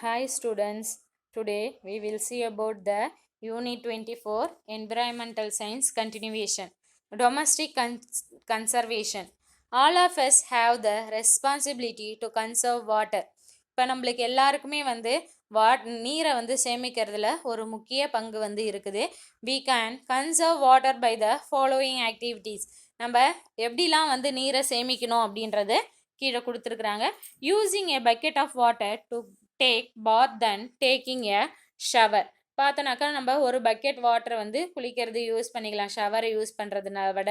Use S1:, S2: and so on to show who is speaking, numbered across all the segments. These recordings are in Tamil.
S1: Hi students, today we will see about the Unit 24 Environmental Science Continuation Domestic Conservation. All of us have the responsibility to conserve water. இப்போ நம்மளுக்கு எல்லாருக்குமே நீரை சேமிக்கிறதுல ஒரு முக்கிய பங்கு இருக்குது. We can conserve water by the following activities. நம்ம எப்படிலாம் நீரை சேமிக்கணும் அப்படின்றது கீழே கொடுத்துருக்குறாங்க. Using a bucket of water to take bath than taking a shower. பார்த்தோன்னாக்கா நம்ம ஒரு பக்கெட் வாட்டரை குளிக்கிறது யூஸ் பண்ணிக்கலாம். ஷவரை யூஸ் பண்ணுறதுனா விட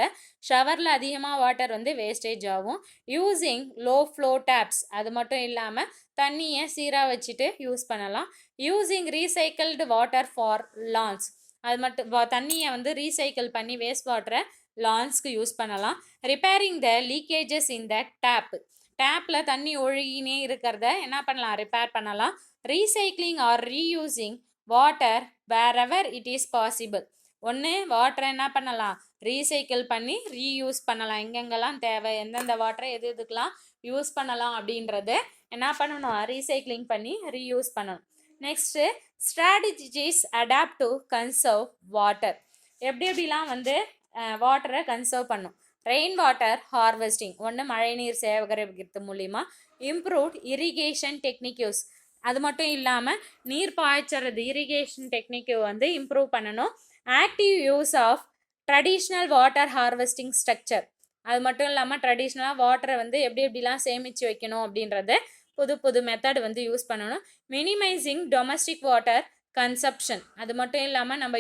S1: ஷவரில் அதிகமாக வாட்டர் வேஸ்டேஜ் ஆகும். யூஸிங் லோ ஃப்ளோ டேப்ஸ், அது மட்டும் இல்லாமல் தண்ணியை சீராக வச்சுட்டு யூஸ் பண்ணலாம். Using recycled water for lawns, அது மட்டும் தண்ணியை ரீசைக்கிள் பண்ணி வேஸ்ட் வாட்டரை லான்ஸ்க்கு யூஸ் பண்ணலாம். Repairing the leakages in the டேப்பில் தண்ணி ஒழுகினே இருக்கிறத என்ன பண்ணலாம், ரிப்பேர் பண்ணலாம். Recycling or reusing water wherever it is possible. ஒன்று வாட்டரை என்ன பண்ணலாம், ரீசைக்கிள் பண்ணி ரீயூஸ் பண்ணலாம். எங்கெங்கெல்லாம் தேவை, எந்தெந்த வாட்டரை எது எதுக்கெலாம் யூஸ் பண்ணலாம் அப்படின்றது என்ன பண்ணணும், ரீசைக்ளிங் பண்ணி ரீயூஸ் பண்ணணும். Next strategies adopt to conserve water. எப்படிலாம் வாட்டரை கன்சர்வ் பண்ணும். ரெயின் வாட்டர் ஹார்வெஸ்டிங், ஒன்று மழைநீர் சேகரிக்கிறது மூலிமா. இம்ப்ரூவ்ட் இரிகேஷன் டெக்னிக் யூஸ், அது மட்டும் இல்லாமல் நீர் பாய்ச்சறது இரிகேஷன் டெக்னிக் இம்ப்ரூவ் பண்ணணும். Active use of traditional water harvesting structure, அது மட்டும் இல்லாமல் ட்ரெடிஷ்னலாக வாட்டரை எப்படிலாம் சேமித்து வைக்கணும் அப்படின்றத புது மெத்தட் யூஸ் பண்ணணும். மினிமைசிங் டொமஸ்டிக் வாட்டர் கன்சப்ஷன், அது மட்டும் இல்லாமல் நம்ம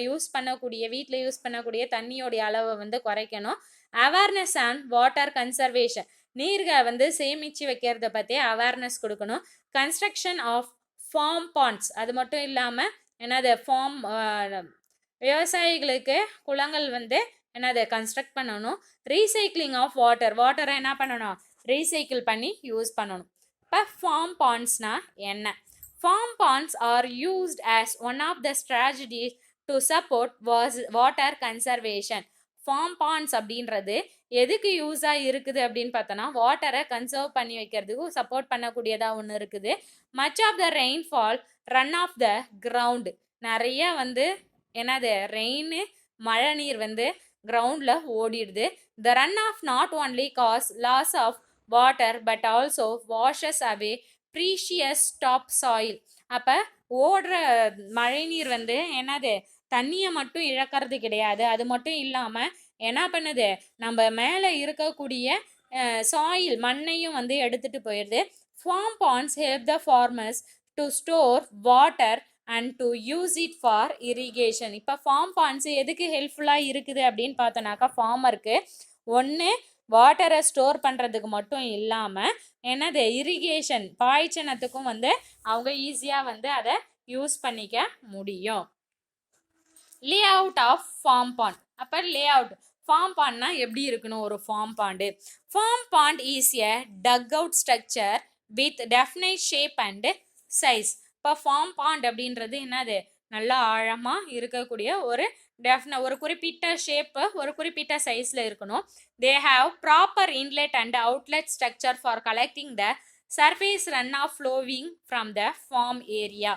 S1: வீட்டில் யூஸ் பண்ணக்கூடிய தண்ணியோடைய அளவை குறைக்கணும். அவேர்னஸ் அண்ட் வாட்டர் கன்சர்வேஷன், நீரை சேமித்து வைக்கிறத பற்றி அவேர்னஸ் கொடுக்கணும். கன்ஸ்ட்ரக்ஷன் ஆஃப் ஃபார்ம் பாண்ட்ஸ், அது மட்டும் இல்லாமல் விவசாயிகளுக்கு குளங்கள் கன்ஸ்ட்ரக்ட் பண்ணணும். ரீசைக்ளிங் ஆஃப் வாட்டரை என்ன பண்ணணும், ரீசைக்கிள் பண்ணி யூஸ் பண்ணணும். இப்போ ஃபார்ம் பாண்ட்ஸ்னா என்ன? Farm ponds are used as one of the strategies to support water conservation. Farm ponds அப்படின்றது எதுக்கு யூஸாக இருக்குது அப்படின்னு பார்த்தோன்னா, வாட்டரை கன்சர்வ் பண்ணி வைக்கிறதுக்கு சப்போர்ட் பண்ணக்கூடியதாக ஒன்று இருக்குது. Much of the rainfall run off the ground, நிறைய ரெயின் மழை நீர் கிரவுண்டில் ஓடிடுது. The run off not only cause loss of water but also washes away precious top soil. அப்போ ஓடுற மழை நீர் தண்ணியை மட்டும் இழக்கிறது கிடையாது, அது மட்டும் இல்லாமல் என்ன பண்ணுது, நம்ம மேலே இருக்கக்கூடிய சாயில் மண்ணையும் எடுத்துகிட்டு போயிடுது. Farm ponds help the farmers to store water and to use it for irrigation. இப்போ ஃபார்ம் பாண்ட்ஸ் எதுக்கு ஹெல்ப்ஃபுல்லாக இருக்குது அப்படின்னு பார்த்தோன்னாக்கா, ஃபார்மருக்கு ஒன்று வாட்டரை ஸ்டோர் பண்ணுறதுக்கு மட்டும் இல்லாமல் இரிகேஷன் பாய்ச்சனத்துக்கும் அவங்க ஈஸியாக அதை யூஸ் பண்ணிக்க முடியும். Layout of farm pond. அப்போ லே அவுட் ஃபார்ம் பாண்ட்னா எப்படி இருக்கணும் ஒரு farm pond? Farm pond is a dug out structure with definite shape and size. இப்போ ஃபார்ம் பாண்ட் அப்படின்றது நல்லா ஆழமாக இருக்கக்கூடிய ஒரு குறிப்பிட்ட ஷேப்பு, ஒரு குறிப்பிட்ட சைஸில் இருக்கணும். They have proper inlet and outlet structure for collecting the surface run off flowing from the farm area.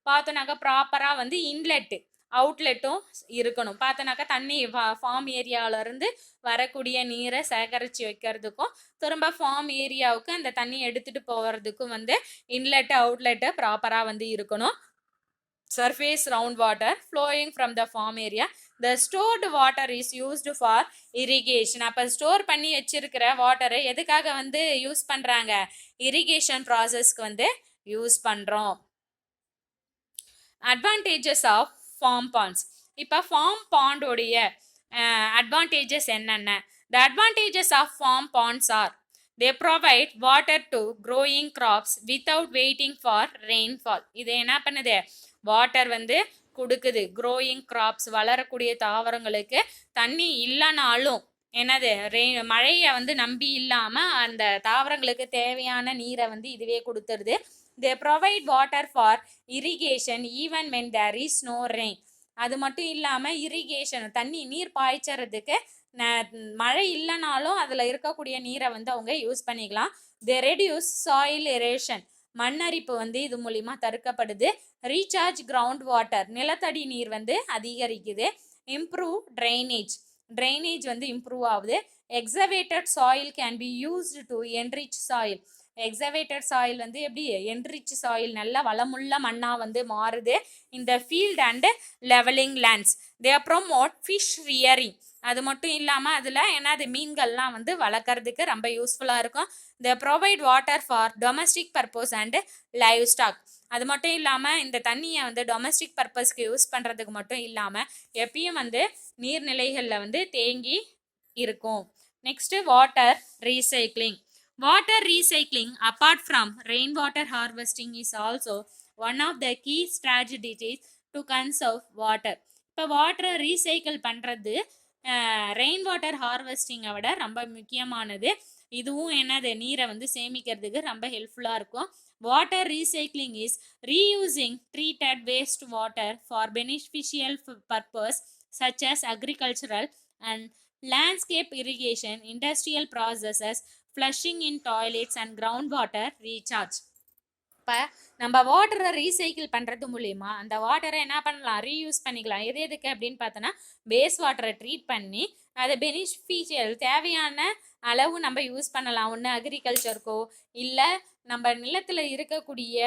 S1: பார்த்தோன்னாக்கா ப்ராப்பராக இன்லெட்டு அவுட்லெட்டும் இருக்கணும். பார்த்தோன்னாக்கா தண்ணி ஃபார்ம் ஏரியாவிலேருந்து வரக்கூடிய நீரை சேகரித்து வைக்கிறதுக்கும் திரும்ப ஃபார்ம் ஏரியாவுக்கு அந்த தண்ணி எடுத்துகிட்டு போகிறதுக்கும் இன்லெட்டு அவுட்லெட்டு ப்ராப்பராக இருக்கணும். Surface round water flowing from the farm area. The stored water is used for irrigation. அப்போ ஸ்டோர் பண்ணி வச்சிருக்கிற வாட்டரை எதுக்காக யூஸ் பண்ணுறாங்க, இரிகேஷன் ப்ராசஸ்க்கு யூஸ் பண்ணுறோம். Advantages of farm ponds. இப்போ ஃபார்ம் பாண்டோடைய அட்வான்டேஜஸ் என்னென்ன? The advantages of farm ponds are: they provide water to growing crops without waiting for rainfall. இது என்ன பண்ணுது, வாட்டர் கொடுக்குது. க்ரோயிங் கிராப்ஸ், வளரக்கூடிய தாவரங்களுக்கு தண்ணி இல்லைனாலும் மழையை நம்பி இல்லாமல் அந்த தாவரங்களுக்கு தேவையான நீரை இதுவே கொடுத்துருது. They provide water for irrigation even when there is no rain. அது மட்டும் இல்லாமல் இரிகேஷன் நீர் பாய்ச்சறதுக்கு மழை இல்லைனாலும் அதில் இருக்கக்கூடிய நீரை அவங்க யூஸ் பண்ணிக்கலாம். தே ரெடியூஸ் சாயில் எரேஷன், மண்ணரிப்பு வந்து இது மூலிமா தடுக்கப்படுது. ரீசார்ஜ் கிரவுண்ட் வாட்டர், நிலத்தடி நீர் வந்து அதிகரிக்குது. இம்ப்ரூவ் ட்ரைனேஜ் வந்து இம்ப்ரூவ் ஆகுது. Excavated soil can be used to enrich soil. Excavated soil வந்து எப்படி என்ரிச் சாயில், நல்ல வளமுள்ள மண்ணா வந்து மாறுது. இந்த field and levelling lands they promote fish rearing. அது மட்டும் இல்லாமல் அதில் என்னது மீன்கள்லாம் வந்து வளர்க்குறதுக்கு ரொம்ப யூஸ்ஃபுல்லாக இருக்கும். They provide water for domestic purpose and livestock. அது மட்டும் இல்லாமல் இந்த தண்ணியை வந்து டொமஸ்டிக் பர்பஸ்க்கு யூஸ் பண்ணுறதுக்கு மட்டும் இல்லாமல் எப்பயும் வந்து நீர்நிலைகளில் வந்து தேங்கி இருக்கும். Next water recycling. Water recycling, apart from rainwater harvesting, is also one of the key strategies to conserve water. இப்போ வாட்டரை ரீசைக்கிள் பண்ணுறது ரெயின் வாட்டர் ஹார்வெஸ்டிங்கை விட ரொம்ப முக்கியமானது. இதுவும் என்னது நீரை வந்து சேமிக்கிறதுக்கு ரொம்ப ஹெல்ப்ஃபுல்லாக இருக்கும். Water recycling is reusing treated waste water for beneficial purpose such as agricultural and landscape irrigation, industrial processes, flushing in toilets and groundwater recharge. இப்போ நம்ம வாட்டரை ரீசைக்கிள் பண்ணுறது மூலிமா அந்த வாட்டரை என்ன பண்ணலாம், ரீயூஸ் பண்ணிக்கலாம். எதுக்கு அப்படின்னு பார்த்தோன்னா வேஸ்ட் வாட்டரை ட்ரீட் பண்ணி அதை பெனிஃபிஷியல் தேவையான அளவு நம்ம யூஸ் பண்ணலாம். ஒன்று அக்ரிகல்ச்சருக்கோ இல்லை நம்ம நிலத்தில் இருக்கக்கூடிய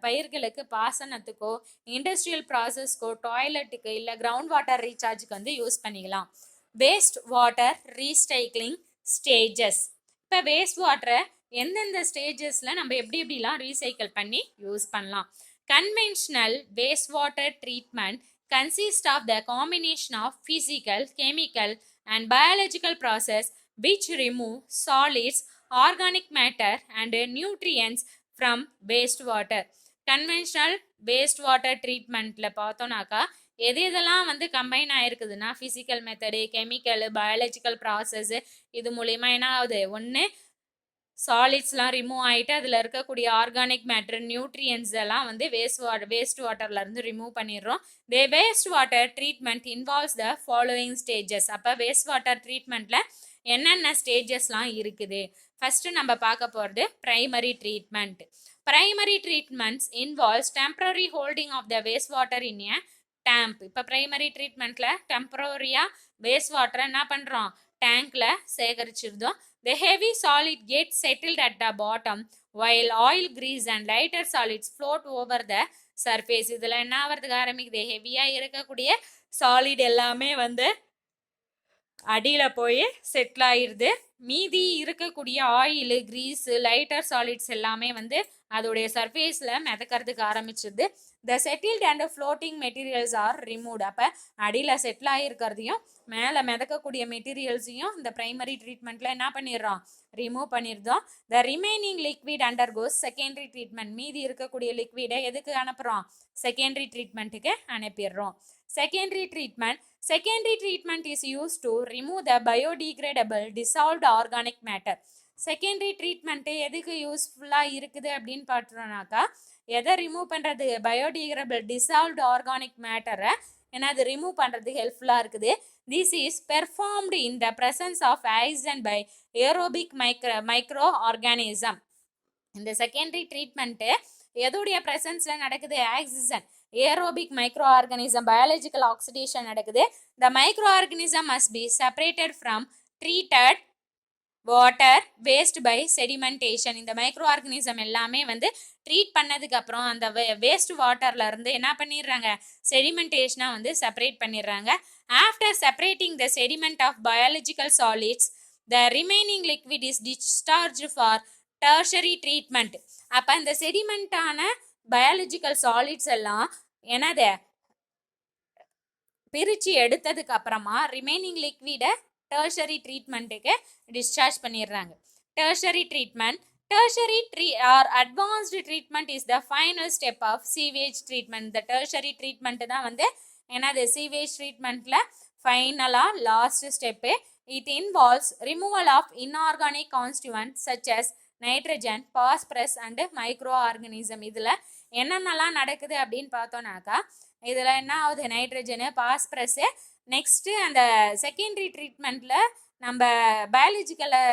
S1: பயிர்களுக்கு பாசனத்துக்கோ, இண்டஸ்ட்ரியல் ப்ராசஸ்க்கோ, டாய்லெட்டுக்கு இல்லை கிரவுண்ட் வாட்டர் ரீசார்ஜுக்கு வந்து யூஸ் பண்ணிக்கலாம். Waste water recycling stages. இப்போ வேஸ்ட் வாட்டரை எந்தெந்த ஸ்டேஜஸில் நம்ம எப்படிலாம் ரீசைக்கிள் பண்ணி யூஸ் பண்ணலாம். Conventional waste water treatment consist of the combination of physical, chemical and biological process which remove solids, organic matter and nutrients from wastewater. Conventional waste water ட்ரீட்மெண்ட்டில் பார்த்தோன்னாக்கா எதெல்லாம் வந்து கம்பைன் ஆகிருக்குதுன்னா physical method, chemical, biological process, இது மூலிமா என்ன ஆகுது, ஒன்று சாலிட்ஸ்லாம் ரிமூவ் ஆகிட்டு அதில் இருக்கக்கூடிய ஆர்கானிக் மேட்ரு, நியூட்ரியன்ஸ் எல்லாம் வந்து வேஸ்ட் வாட்டர்லேருந்து ரிமூவ் பண்ணிடுறோம். Waste water treatment involves the following stages. அப்போ வேஸ்ட் வாட்டர் ட்ரீட்மெண்ட்டில் என்னென்ன ஸ்டேஜஸ்லாம் இருக்குது. ஃபஸ்ட்டு நம்ம பார்க்க போகிறது primary treatment. Primary treatments involves temporary holding of the waste water in a tank. இப்போ ப்ரைமரி ட்ரீட்மெண்ட்டில் டெம்பரரியாக வேஸ்ட் வாட்டரை என்ன பண்ணுறோம், டேங்க்கில் சேகரிச்சிருந்தோம். The heavy solid gets settled at the bottom while oil, grease and lighter solids float over the surface. இதில் என்ன ஆகிறதுக்கு ஆரம்பிக்குது, ஹெவியாக இருக்கக்கூடிய சாலிட் எல்லாமே வந்து அடியில் போய் செட்டில் ஆகிடுது. மீதி இருக்கக்கூடிய ஆயிலு, கிரீஸு, லைட்டர் சாலிட்ஸ் எல்லாமே வந்து அதோடைய சர்ஃபேஸில் மிதக்கிறதுக்கு ஆரம்பிச்சிடுது. The settled and floating materials are removed. அப்போ அடியில் செட்டில் ஆகிருக்கிறதையும் மேலே மிதக்கக்கூடிய மெட்டீரியல்ஸையும் இந்த ப்ரைமரி ட்ரீட்மெண்ட்டில் என்ன பண்ணிடுறோம், ரிமூவ் பண்ணிடுறோம். த remaining liquid undergoes secondary treatment. மீதி இருக்கக்கூடிய லிக்விடை எதுக்கு அனுப்புகிறோம், செகண்டரி ட்ரீட்மெண்ட்டுக்கு அனுப்பிடுறோம். Secondary treatment is used to remove the biodegradable dissolved organic matter. Secondary treatment எதுக்கு யூஸ்ஃபுல்லாக இருக்குது அப்படின்னு பார்த்தோம்னாக்கா, எதை ரிமூவ் பண்ணுறது, பயோடிகிரேடபிள் டிசால்வ்டு ஆர்கானிக் மேட்டரை என்னது ரிமூவ் பண்ணுறதுக்கு ஹெல்ப்ஃபுல்லாக இருக்குது. This is performed in the presence of oxygen by aerobic micro organism. இந்த செகண்டரி ட்ரீட்மெண்ட்டு எதோடைய ப்ரெசன்ஸில் நடக்குது, oxygen, aerobic micro organism, biological oxidation நடக்குது. The micro organism must be separated from treated water waste by sedimentation. இந்த மைக்ரோ ஆர்கானிசம் எல்லாமே வந்து ட்ரீட் பண்ணதுக்கப்புறம் அந்த வேஸ்ட் வாட்டர்லேருந்து என்ன பண்ணிடுறாங்க, செடிமெண்டேஷனாக வந்து செப்பரேட் பண்ணிடுறாங்க. After separating the sediment of biological solids the remaining liquid is discharge for tertiary treatment. அப்போ இந்த செடிமெண்ட்டான பயாலஜிக்கல் சாலிட்ஸ் எல்லாம் என்னது பிரித்து எடுத்ததுக்கு அப்புறமா ரிமைனிங் லிக்விடை டெர்ஷரி ட்ரீட்மெண்ட்டுக்கு டிஸ்சார்ஜ் பண்ணிடுறாங்க. Tertiary treatment or advanced treatment is the final step of sewage treatment. இந்த டெர்ஷரி ட்ரீட்மெண்ட்டு தான் வந்து என்னது சீவேஜ் ட்ரீட்மெண்ட்டில் ஃபைனலாக last step. It involves removal of inorganic constituent such as nitrogen, phosphorus and microorganism. இதில் என்னென்னலாம் நடக்குது அப்படின்னு பார்த்தோன்னாக்கா, இதில் என்ன ஆகுது, நைட்ரஜனு, பாஸ்பரஸு. நெக்ஸ்ட்டு அந்த செகண்டரி ட்ரீட்மெண்ட்டில் நம்ம பயாலஜிக்கலை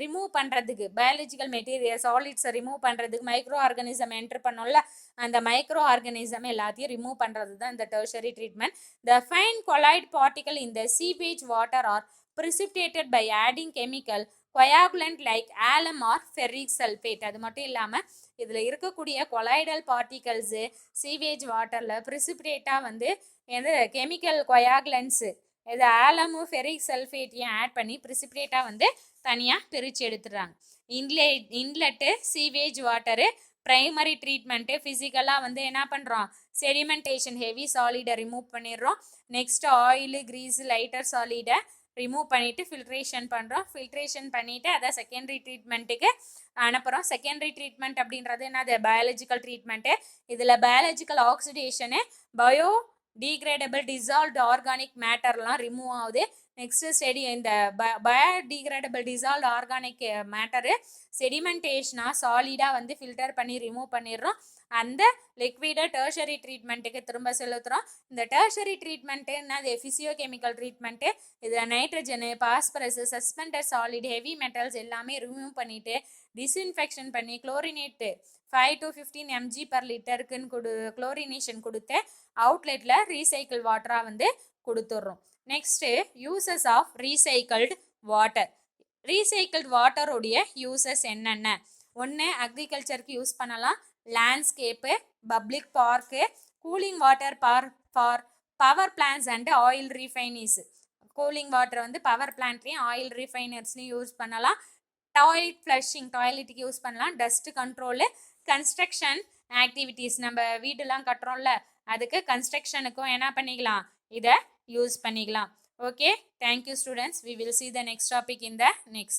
S1: ரிமூவ் பண்ணுறதுக்கு பயாலஜிக்கல் மெட்டீரியல் சாலிட்ஸை ரிமூவ் பண்ணுறதுக்கு மைக்ரோ ஆர்கானிசம் என்ட்ரு பண்ணோம்ல அந்த மைக்ரோ ஆர்கானிசம் எல்லாத்தையும் ரிமூவ் பண்ணுறது தான் இந்த tertiary treatment. The fine colloid particle in the sewage water are precipitated by adding chemical coagulant like alum or ferric sulfate. அது மட்டும் இல்லாமல் இதில் இருக்கக்கூடிய கொலாய்டல் பார்ட்டிகல்ஸு சீவேஜ் வாட்டரில் ப்ரிசிபிடேட்டாக வந்து எது கெமிக்கல் கொயாகுலன்ஸு இது ஆலமும் ஃபெரிக் சல்ஃபேட்டையும் ஆட் பண்ணி ப்ரிசிபிடேட்டாக வந்து தனியாக பிரித்து எடுத்துடுறாங்க. Inlet sewage water primary treatment ஃபிசிக்கலாக வந்து என்ன பண்ணுறோம் செடிமெண்டேஷன் ஹெவி சாலிடை ரிமூவ் பண்ணிடுறோம். நெக்ஸ்ட் ஆயிலு கிரீஸு லைட்டர் சாலிடை ரிமூவ் பண்ணிவிட்டு ஃபில்ட்ரேஷன் பண்ணுறோம். ஃபில்ட்ரேஷன் பண்ணிவிட்டு அதை செகண்டரி ட்ரீட்மெண்ட்டுக்கு அனுப்புகிறோம். செகண்டரி ட்ரீட்மெண்ட் அப்படின்றது என்னது பயாலஜிக்கல் ட்ரீட்மெண்ட்டு. இதில் biological oxidation bio degradable dissolved organic மேட்டர்லாம் ரிமூவ் ஆகுது. நெக்ஸ்ட்டு இந்த பயோடிகிரேடபிள் டிசால்வ்டு ஆர்கானிக் மேட்டரு செடிமெண்டேஷனாக சாலிடாக வந்து ஃபில்டர் பண்ணி ரிமூவ் பண்ணிடுறோம். அந்த லிக்விடை டெர்ஷரி ட்ரீட்மெண்ட்டுக்கு திரும்ப செலுத்துகிறோம். இந்த டெர்ஷரி ட்ரீட்மெண்ட்டு என்னது ஃபிசியோகெமிக்கல் ட்ரீட்மெண்ட்டு. இதில் nitrogen phosphorus suspended solid heavy metals எல்லாமே ரிமூவ் பண்ணிவிட்டு டிஸ்இன்ஃபெக்ஷன் பண்ணி குளோரினேட்டு 5 to 15 mg per லிட்டருக்குன்னு குளோரினேஷன் கொடுத்து அவுட்லெட்டில் ரீசைக்கிள் வாட்டராக வந்து கொடுத்துட்றோம். Next uses of recycled water. Recycled வாட்டருடைய யூசஸ் என்னென்ன? ஒன்று அக்ரிகல்ச்சருக்கு யூஸ் பண்ணலாம், landscape, public park, cooling water for power plants and oil refineries. Cooling water வந்து பவர் பிளான்ட்லேயும் ஆயில் ரீஃபைனர்ஸ்லையும் யூஸ் பண்ணலாம். டாய்லெட் ஃப்ளஷிங் டாய்லெட்டுக்கு யூஸ் பண்ணலாம். டஸ்ட் கண்ட்ரோலு, கன்ஸ்ட்ரக்ஷன் ஆக்டிவிட்டீஸ் நம்ம வீடுலாம் கட்டுறோம்ல அதுக்கு கன்ஸ்ட்ரக்ஷனுக்கும் என்ன பண்ணிக்கலாம் இதை யூஸ் பண்ணிக்கலாம். Okay, thank you students. We will see the next topic in the next class.